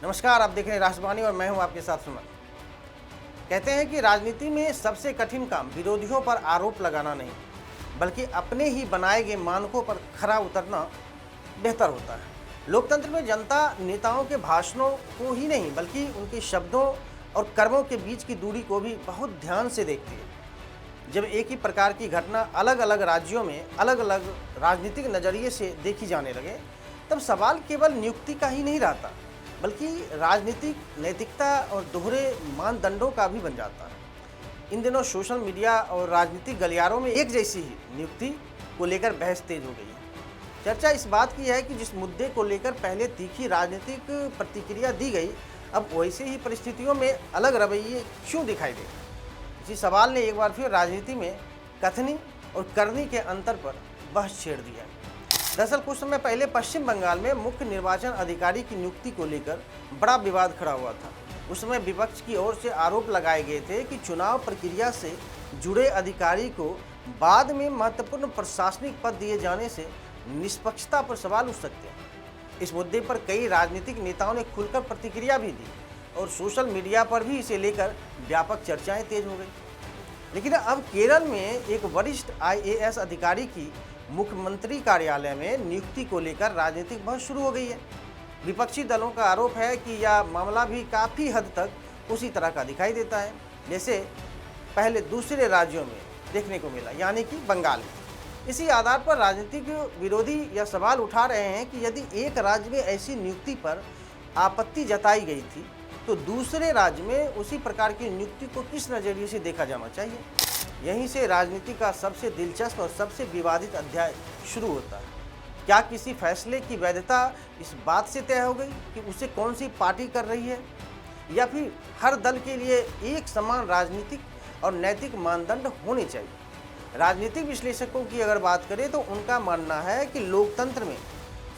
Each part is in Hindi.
नमस्कार, आप देख रहे हैं राष्ट्रवाणी और मैं हूं आपके साथ सुमन। कहते हैं कि राजनीति में सबसे कठिन काम विरोधियों पर आरोप लगाना नहीं, बल्कि अपने ही बनाए गए मानकों पर खरा उतरना बेहतर होता है। लोकतंत्र में जनता नेताओं के भाषणों को ही नहीं, बल्कि उनके शब्दों और कर्मों के बीच की दूरी को भी बहुत ध्यान से देखती है। जब एक ही प्रकार की घटना अलग अलग राज्यों में अलग अलग राजनीतिक नज़रिए से देखी जाने लगे, तब सवाल केवल नियुक्ति का ही नहीं रहता, बल्कि राजनीतिक नैतिकता और दोहरे मानदंडों का भी बन जाता है। इन दिनों सोशल मीडिया और राजनीतिक गलियारों में एक जैसी ही नियुक्ति को लेकर बहस तेज हो गई है। चर्चा इस बात की है कि जिस मुद्दे को लेकर पहले तीखी राजनीतिक प्रतिक्रिया दी गई, अब वैसे ही परिस्थितियों में अलग रवैये क्यों दिखाई दे। इसी सवाल ने एक बार फिर राजनीति में कथनी और करनी के अंतर पर बहस छेड़ दिया। दरअसल कुछ समय पहले पश्चिम बंगाल में मुख्य निर्वाचन अधिकारी की नियुक्ति को लेकर बड़ा विवाद खड़ा हुआ था। उस समय विपक्ष की ओर से आरोप लगाए गए थे कि चुनाव प्रक्रिया से जुड़े अधिकारी को बाद में महत्वपूर्ण प्रशासनिक पद दिए जाने से निष्पक्षता पर सवाल उठ सकते हैं। इस मुद्दे पर कई राजनीतिक नेताओं ने खुलकर प्रतिक्रिया भी दी और सोशल मीडिया पर भी इसे लेकर व्यापक चर्चाएं तेज हो गई। लेकिन अब केरल में एक वरिष्ठ IAS अधिकारी की मुख्यमंत्री कार्यालय में नियुक्ति को लेकर राजनीतिक बहस शुरू हो गई है। विपक्षी दलों का आरोप है कि यह मामला भी काफ़ी हद तक उसी तरह का दिखाई देता है जैसे पहले दूसरे राज्यों में देखने को मिला, यानी कि बंगाल में। इसी आधार पर राजनीतिक विरोधी यह सवाल उठा रहे हैं कि यदि एक राज्य में ऐसी नियुक्ति पर आपत्ति जताई गई थी, तो दूसरे राज्य में उसी प्रकार की नियुक्ति को किस नज़रिए से देखा जाना चाहिए। यहीं से राजनीति का सबसे दिलचस्प और सबसे विवादित अध्याय शुरू होता है। क्या किसी फैसले की वैधता इस बात से तय हो गई कि उसे कौन सी पार्टी कर रही है, या फिर हर दल के लिए एक समान राजनीतिक और नैतिक मानदंड होने चाहिए। राजनीतिक विश्लेषकों की अगर बात करें तो उनका मानना है कि लोकतंत्र में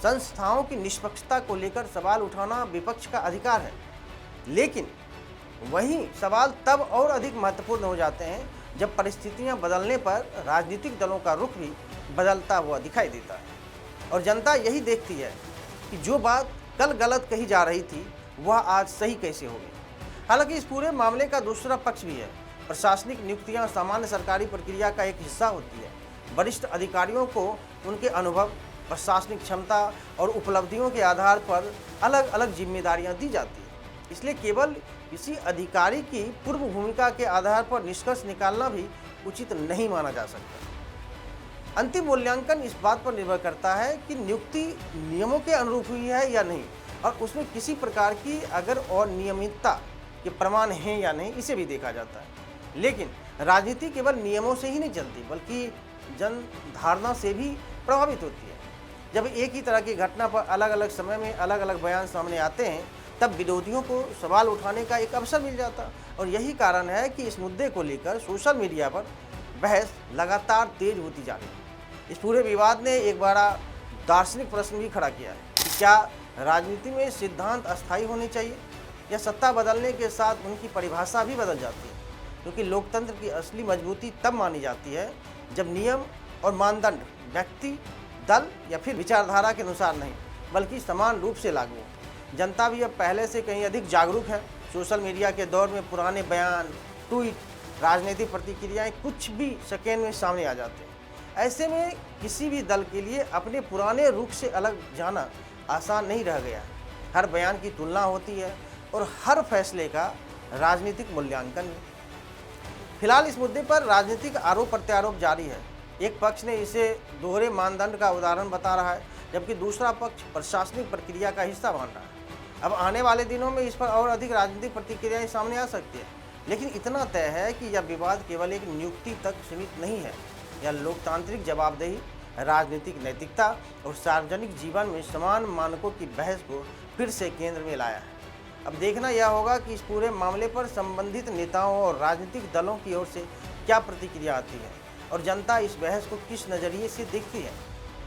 संस्थाओं की निष्पक्षता को लेकर सवाल उठाना विपक्ष का अधिकार है, लेकिन वही सवाल तब और अधिक महत्वपूर्ण हो जाते हैं जब परिस्थितियां बदलने पर राजनीतिक दलों का रुख भी बदलता हुआ दिखाई देता है और जनता यही देखती है कि जो बात कल गलत कही जा रही थी वह आज सही कैसे हो गई। हालांकि इस पूरे मामले का दूसरा पक्ष भी है। प्रशासनिक नियुक्तियां सामान्य सरकारी प्रक्रिया का एक हिस्सा होती है। वरिष्ठ अधिकारियों को उनके अनुभव, प्रशासनिक क्षमता और उपलब्धियों के आधार पर अलग अलग जिम्मेदारियां दी जाती है। इसलिए केवल किसी अधिकारी की पूर्व भूमिका के आधार पर निष्कर्ष निकालना भी उचित नहीं माना जा सकता। अंतिम मूल्यांकन इस बात पर निर्भर करता है कि नियुक्ति नियमों के अनुरूप हुई है या नहीं, और उसमें किसी प्रकार की अगर अनियमितता के प्रमाण हैं या नहीं, इसे भी देखा जाता है। लेकिन राजनीति केवल नियमों से ही नहीं चलती, बल्कि जन धारणा से भी प्रभावित होती है। जब एक ही तरह की घटना पर अलग अलग समय में अलग अलग बयान सामने आते हैं, तब विरोधियों को सवाल उठाने का एक अवसर मिल जाता। और यही कारण है कि इस मुद्दे को लेकर सोशल मीडिया पर बहस लगातार तेज होती जा रही है। इस पूरे विवाद ने एक बड़ा दार्शनिक प्रश्न भी खड़ा किया है कि क्या राजनीति में सिद्धांत अस्थायी होने चाहिए, या सत्ता बदलने के साथ उनकी परिभाषा भी बदल जाती है। क्योंकि लोकतंत्र की असली मजबूती तब मानी जाती है जब नियम और मानदंड व्यक्ति, दल या फिर विचारधारा के अनुसार नहीं, बल्कि समान रूप से लागू हो। जनता भी अब पहले से कहीं अधिक जागरूक है। सोशल मीडिया के दौर में पुराने बयान, ट्वीट, राजनीतिक प्रतिक्रियाएं कुछ भी सेकेंड में सामने आ जाते हैं। ऐसे में किसी भी दल के लिए अपने पुराने रुख से अलग जाना आसान नहीं रह गया। हर बयान की तुलना होती है और हर फैसले का राजनीतिक मूल्यांकन है। फिलहाल इस मुद्दे पर राजनीतिक आरोप प्रत्यारोप जारी है। एक पक्ष ने इसे दोहरे मानदंड का उदाहरण बता रहा है, जबकि दूसरा पक्ष प्रशासनिक प्रक्रिया का हिस्सा मान रहा है। अब आने वाले दिनों में इस पर और अधिक राजनीतिक प्रतिक्रियाएं सामने आ सकती है, लेकिन इतना तय है कि यह विवाद केवल एक नियुक्ति तक सीमित नहीं है। यह लोकतांत्रिक जवाबदेही, राजनीतिक नैतिकता और सार्वजनिक जीवन में समान मानकों की बहस को फिर से केंद्र में लाया है। अब देखना यह होगा कि इस पूरे मामले पर संबंधित नेताओं और राजनीतिक दलों की ओर से क्या प्रतिक्रिया आती है और जनता इस बहस को किस नज़रिए से देखती है।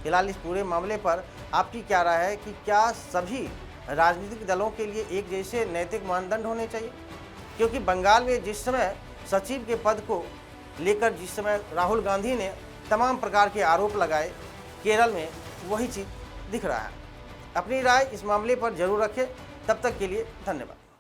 फिलहाल इस पूरे मामले पर आपकी क्या राय है कि क्या सभी राजनीतिक दलों के लिए एक जैसे नैतिक मानदंड होने चाहिए? क्योंकि बंगाल में जिस समय सचिव के पद को लेकर जिस समय राहुल गांधी ने तमाम प्रकार के आरोप लगाए, केरल में वही चीज़ दिख रहा है। अपनी राय इस मामले पर जरूर रखें। तब तक के लिए धन्यवाद।